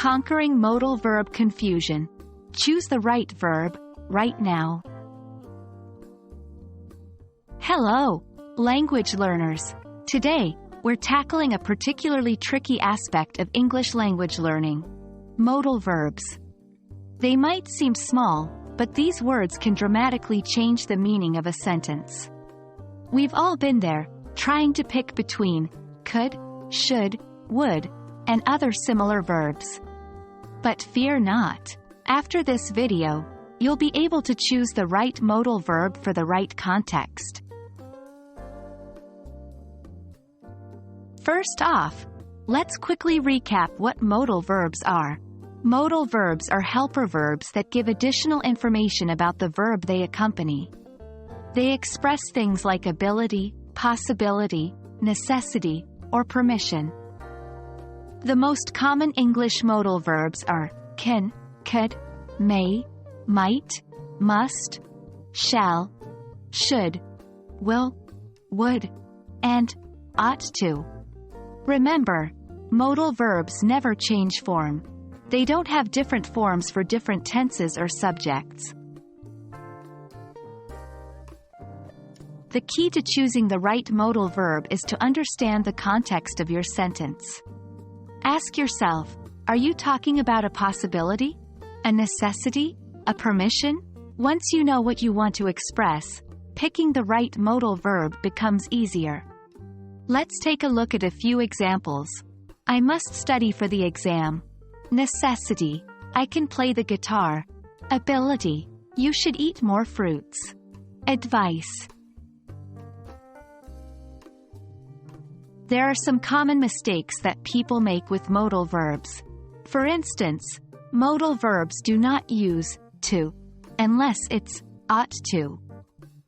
Conquering modal verb confusion. Choose the right verb, right now. Hello, language learners. Today, we're tackling a particularly tricky aspect of English language learning: modal verbs. They might seem small, but these words can dramatically change the meaning of a sentence. We've all been there, trying to pick between could, should, would, and other similar verbs. But fear not. After this video, you'll be able to choose the right modal verb for the right context. First off, let's quickly recap what modal verbs are. Modal verbs are helper verbs that give additional information about the verb they accompany. They express things like ability, possibility, necessity, or permission. The most common English modal verbs are can, could, may, might, must, shall, should, will, would, and ought to. Remember, modal verbs never change form. They don't have different forms for different tenses or subjects. The key to choosing the right modal verb is to understand the context of your sentence. Ask yourself, are you talking about a possibility, a necessity, a permission? Once you know what you want to express, picking the right modal verb becomes easier. Let's take a look at a few examples. I must study for the exam. Necessity, I can play the guitar. Ability, you should eat more fruits. Advice. There are some common mistakes that people make with modal verbs. For instance, modal verbs do not use to unless it's ought to.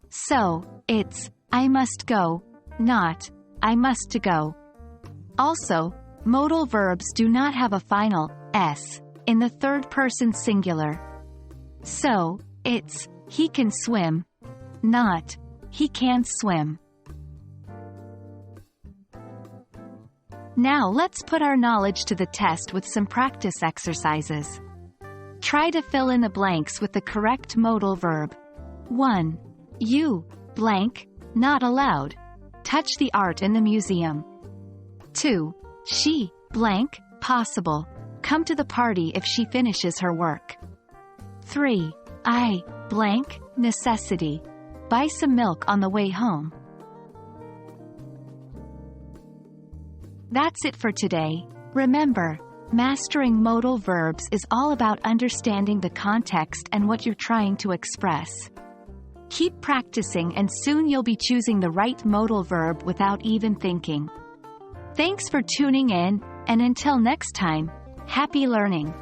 So, it's I must go, not I must to go. Also, modal verbs do not have a final s in the third person singular. So, it's he can swim, not he can swim. Now let's put our knowledge to the test with some practice exercises. Try to fill in the blanks with the correct modal verb. 1. You, blank, not allowed. Touch the art in the museum. 2. She, blank, possible. Come to the party if she finishes her work. 3. I, blank, necessity. Buy some milk on the way home. That's it for today. Remember, mastering modal verbs is all about understanding the context and what you're trying to express. Keep practicing and soon you'll be choosing the right modal verb without even thinking. Thanks for tuning in, and until next time, happy learning!